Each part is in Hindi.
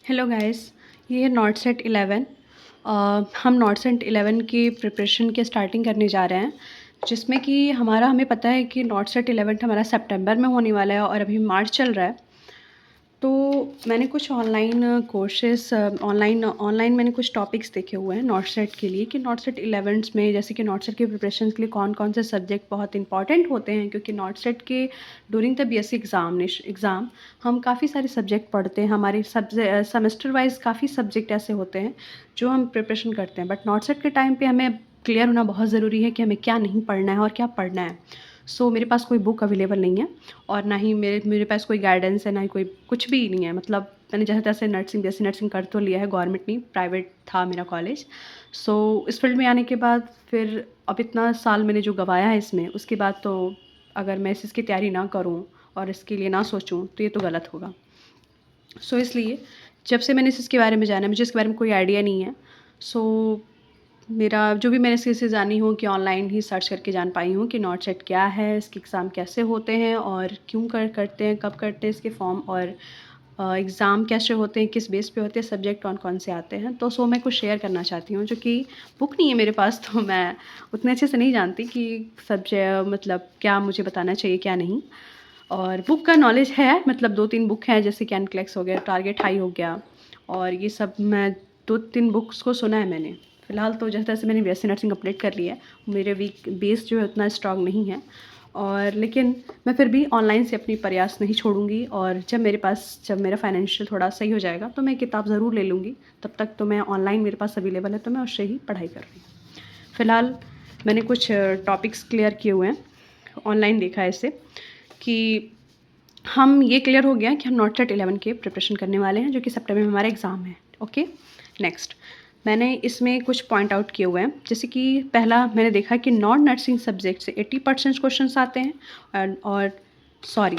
हेलो गाइस, ये है नॉट सेट 11। हम नॉट सेट 11 की प्रिपरेशन के स्टार्टिंग करने जा रहे हैं, जिसमें कि हमें पता है कि नॉट सेट 11 हमारा सितंबर में होने वाला है और अभी मार्च चल रहा है। तो मैंने कुछ ऑनलाइन मैंने कुछ टॉपिक्स देखे हुए हैं नॉट सेट के लिए कि नॉट सेट 11 में जैसे कि नॉट सेट की प्रिपरेशन के लिए कौन कौन से सब्जेक्ट बहुत इंपॉर्टेंट होते हैं, क्योंकि नॉट सेट के ड्यूरिंग द बीएससी एग्ज़ाम हम काफ़ी सारे सब्जेक्ट पढ़ते हैं। हमारे सेमेस्टर वाइज काफ़ी सब्जेक्ट ऐसे होते हैं जो हम प्रिपरेशन करते हैं, बट नॉट सेट के टाइम पे हमें क्लियर होना बहुत ज़रूरी है कि हमें क्या नहीं पढ़ना है और क्या पढ़ना है। मेरे पास कोई बुक अवेलेबल नहीं है और ना ही मेरे पास कोई गाइडेंस है, ना ही कोई कुछ भी नहीं है। मतलब मैंने जैसे तैसे बीएससी नर्सिंग कर तो लिया है, गवर्नमेंट नहीं प्राइवेट था मेरा कॉलेज। इस फील्ड में आने के बाद फिर अब इतना साल मैंने जो गँवाया है इसमें, उसके बाद तो अगर मैं इस चीज़ की तैयारी ना करूँ और इसके लिए ना सोचूँ तो ये तो गलत होगा। इसलिए जब से मैंने इसके बारे में जाना, मुझे इसके बारे में कोई आइडिया नहीं है। मेरा जो भी मैंने इससे जानी हूँ कि ऑनलाइन ही सर्च करके जान पाई हूँ कि नॉट सेट क्या है, इसके एग्ज़ाम कैसे होते हैं और क्यों करते हैं, कब करते हैं इसके फॉर्म, और एग्ज़ाम कैसे होते हैं, किस बेस पे होते हैं, सब्जेक्ट कौन-कौन से आते हैं। मैं कुछ शेयर करना चाहती हूँ, जो कि बुक नहीं है मेरे पास, तो मैं उतने अच्छे से नहीं जानती कि मतलब क्या मुझे बताना चाहिए, क्या नहीं। और बुक का नॉलेज है, मतलब 2-3 बुक हैं, जैसे कि एनक्लेक्स हो गया, टारगेट हाई हो गया, और ये सब मैं 2-3 बुक्स को सुना है मैंने। फ़िलहाल तो जैसे तैसे मैंने बीएससी नर्सिंग कंप्लीट कर लिया है, मेरे बेस जो है उतना स्ट्रॉन्ग नहीं है, और लेकिन मैं फिर भी ऑनलाइन से अपनी प्रयास नहीं छोड़ूंगी, और जब मेरा फाइनेंशियल थोड़ा सही हो जाएगा तो मैं किताब ज़रूर ले लूँगी। तब तक तो मैं ऑनलाइन मेरे पास अवेलेबल है, तो मैं उससे ही पढ़ाई कर रही हूँ। फ़िलहाल मैंने कुछ टॉपिक्स क्लियर किए हुए हैं, ऑनलाइन देखा है इसे, कि हम ये क्लियर हो गया कि हम नॉट सेट 11 के प्रिपरेशन करने वाले हैं, जो कि सितंबर में हमारा एग्ज़ाम है। ओके, नेक्स्ट मैंने इसमें कुछ पॉइंट आउट किए हुए हैं, जैसे कि पहला मैंने देखा कि नॉन नर्सिंग सब्जेक्ट से 80% क्वेश्चन आते हैं, और सॉरी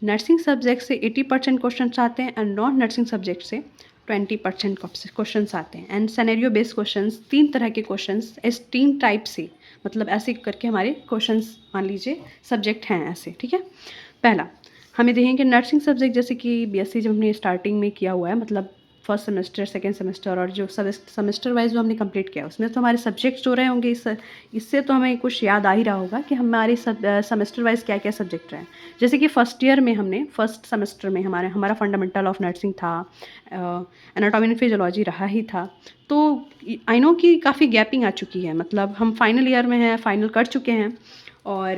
नर्सिंग सब्जेक्ट से 80% क्वेश्चन आते हैं, एंड नॉन नर्सिंग सब्जेक्ट से 20% क्वेश्चन आते हैं। एंड सिनेरियो बेस्ड क्वेश्चन, 3 तरह के क्वेश्चन इस 3 टाइप से, मतलब ऐसे करके हमारे क्वेश्चन मान लीजिए सब्जेक्ट हैं ऐसे, ठीक है। पहला हमें देखेंगे कि नर्सिंग सब्जेक्ट, जैसे कि बीएससी जब हमने स्टार्टिंग में किया हुआ है, मतलब फर्स्ट सेमेस्टर, सेकंड सेमेस्टर, और जो सेमेस्टर वाइज जो हमने कंप्लीट किया उसमें तो हमारे सब्जेक्ट्स जो रहे होंगे, इससे तो हमें कुछ याद आ ही रहा होगा कि हमारे सेमेस्टर वाइज क्या क्या सब्जेक्ट रहे। जैसे कि फर्स्ट सेमेस्टर में हमारा फंडामेंटल ऑफ नर्सिंग था, एनाटॉमी एंड फिजियोलॉजी रहा ही था। तो आई नो कि काफ़ी गैपिंग आ चुकी है, मतलब हम फाइनल ईयर में हैं, फाइनल कर चुके हैं, और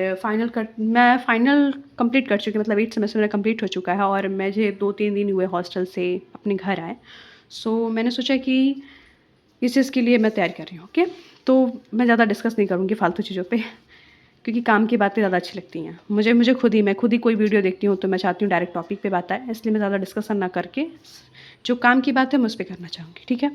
मैं फ़ाइनल कंप्लीट कर चुकी हूँ, मतलब 8 सेमेस्टर मेरा कंप्लीट हो चुका है, और मुझे 2-3 दिन हुए हॉस्टल से अपने घर आए। मैंने सोचा कि इस चीज़ के लिए मैं तैयारी कर रही हूँ। ओके, तो मैं ज़्यादा डिस्कस नहीं करूँगी फालतू चीज़ों पे, क्योंकि काम की बातें ज़्यादा अच्छी लगती हैं मुझे। मैं खुद ही कोई वीडियो देखती हूँ तो मैं चाहती हूँ डायरेक्ट टॉपिक पे बात आए, इसलिए मैं ज़्यादा डिस्कशन ना करके जो काम की बात है मैं उस पर करना चाहूँगी, ठीक है।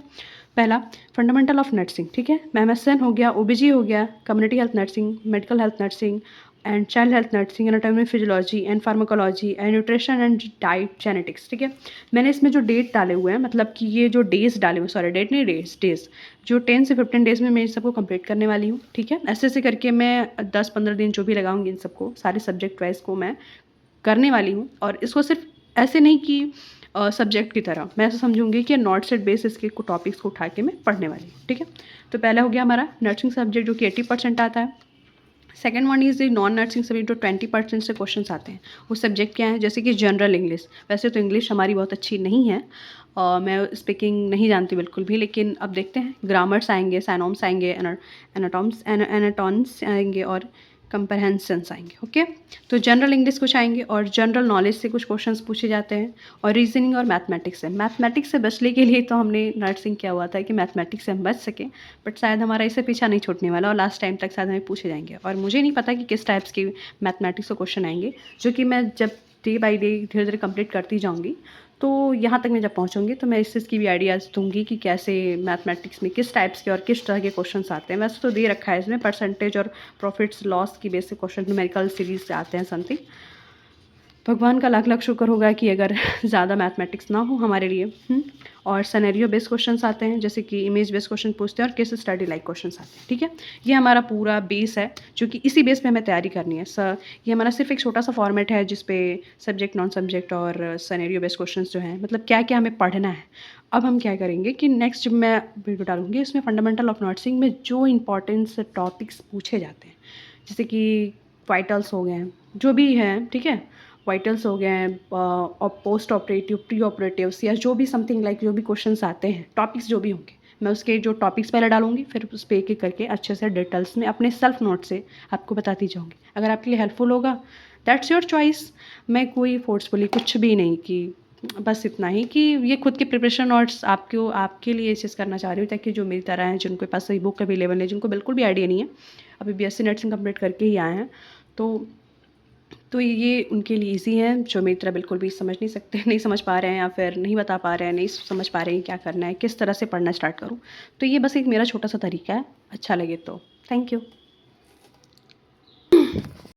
पहला, फंडामेंटल ऑफ नर्सिंग, ठीक है। एमएसएन हो गया, ओबीजी हो गया, community health nursing, medical health nursing and child health nursing, anatomy physiology and pharmacology and nutrition and diet genetics, ठीक है। मैंने इसमें जो डेट डाले हुए हैं, मतलब कि ये जो डेज डाले हुए, सॉरी डेट नहीं, डेज जो 10 से 15 डेज़ में मैं इन सबको कंप्लीट करने वाली हूँ, ठीक है। ऐसे ऐसे करके मैं 10-15 दिन जो भी लगाऊंगी इन सबको, सारे सब्जेक्ट वाइज को मैं करने वाली हूँ, और इसको सिर्फ ऐसे नहीं कि सब्जेक्ट की तरह, मैं ऐसा समझूंगी कि नॉट सेट बेसिस के टॉपिक्स को उठा के मैं पढ़ने वाली हूँ, ठीक है। तो पहला हो गया हमारा नर्सिंग सब्जेक्ट, जो कि 80% आता है। Second one is non nursing subject, जो 20% से क्वेश्चन आते हैं। वो सब्जेक्ट क्या है, जैसे कि जनरल इंग्लिश। वैसे तो इंग्लिश हमारी बहुत अच्छी नहीं है, मैं स्पीकिंग नहीं जानती बिल्कुल भी, लेकिन अब देखते हैं। ग्रामर्स आएंगे, साइनोम्स आएंगे, एनाटॉम्स आएंगे, और कंप्रहेंशंस आएंगे। ओके, तो जनरल इंग्लिश कुछ आएंगे, और जनरल नॉलेज से कुछ क्वेश्चंस पूछे जाते हैं, और रीजनिंग और मैथमेटिक्स से। मैथमेटिक्स से बचने के लिए तो हमने नर्सिंग किया हुआ था कि मैथमेटिक्स से हम बच सकें, बट शायद हमारा इससे पीछा नहीं छूटने वाला, और लास्ट टाइम तक शायद हमें पूछे जाएंगे, और मुझे नहीं पता कि किस टाइप्स की मैथमेटिक्स के क्वेश्चन आएंगे, जो कि मैं जब डे बाई डे धीरे धीरे कंप्लीट करती जाऊँगी, तो यहाँ तक मैं जब पहुँचूँगी तो मैं इस चीज़ की भी आइडियाज़ दूँगी कि कैसे मैथमेटिक्स में किस टाइप्स के और किस तरह के क्वेश्चंस आते हैं। वैसे तो दे रखा है इसमें परसेंटेज और प्रॉफिट्स लॉस की बेसिक क्वेश्चन न्यूमेरिकल सीरीज से आते हैं समथिंग। भगवान का लाख लाख शुक्र होगा कि अगर ज़्यादा मैथमेटिक्स ना हो हमारे लिए। और सिनेरियो बेस्ड क्वेश्चंस आते हैं, जैसे कि इमेज बेस्ड क्वेश्चन पूछते हैं और केस स्टडी लाइक क्वेश्चंस आते हैं, ठीक है। ये हमारा पूरा बेस है, जो कि इसी बेस पे हमें तैयारी करनी है सर। ये हमारा सिर्फ एक छोटा सा फॉर्मेट है जिस पे सब्जेक्ट नॉन सब्जेक्ट और सिनेरियो बेस्ड क्वेश्चंस जो हैं, मतलब क्या क्या हमें पढ़ना है। अब हम क्या करेंगे कि नेक्स्ट जब मैं वीडियो डालूंगी इसमें फंडामेंटल ऑफ नर्सिंग में जो इंपॉर्टेंस टॉपिक्स पूछे जाते हैं, जैसे कि वाइटल्स हो गए हैं, जो भी हैं, ठीक है। वाइटल्स हो गए हैं और पोस्ट ऑपरेटिव, प्री ऑपरेटिव्स, या जो भी समथिंग लाइक जो भी क्वेश्चंस आते हैं, टॉपिक्स जो भी होंगे, मैं उसके जो टॉपिक्स पहले डालूंगी, फिर उस पर एक एक करके अच्छे से डिटेल्स में अपने सेल्फ नोट से आपको बताती जाऊंगी। अगर आपके लिए हेल्पफुल होगा, दैट्स योर चॉइस। मैं कोई फोर्सफुली कुछ भी नहीं कि बस इतना ही कि ये खुद के प्रिपरेशन नोट्स आपको आपके लिए ये चीज़ करना चाह रही हूँ, ताकि जो मेरी तरह हैं, जिनके पास सही बुक अवेलेबल है, जिनको बिल्कुल भी आइडिया नहीं है, अभी बीएससी नर्सिंग कंप्लीट करके ही आए हैं, तो ये उनके लिए ईज़ी है, जो मेरी तरह बिल्कुल भी समझ नहीं सकते, नहीं समझ पा रहे हैं, या फिर नहीं बता पा रहे हैं, नहीं समझ पा रहे हैं क्या करना है, किस तरह से पढ़ना स्टार्ट करूँ। तो ये बस एक मेरा छोटा सा तरीका है, अच्छा लगे तो। Thank you.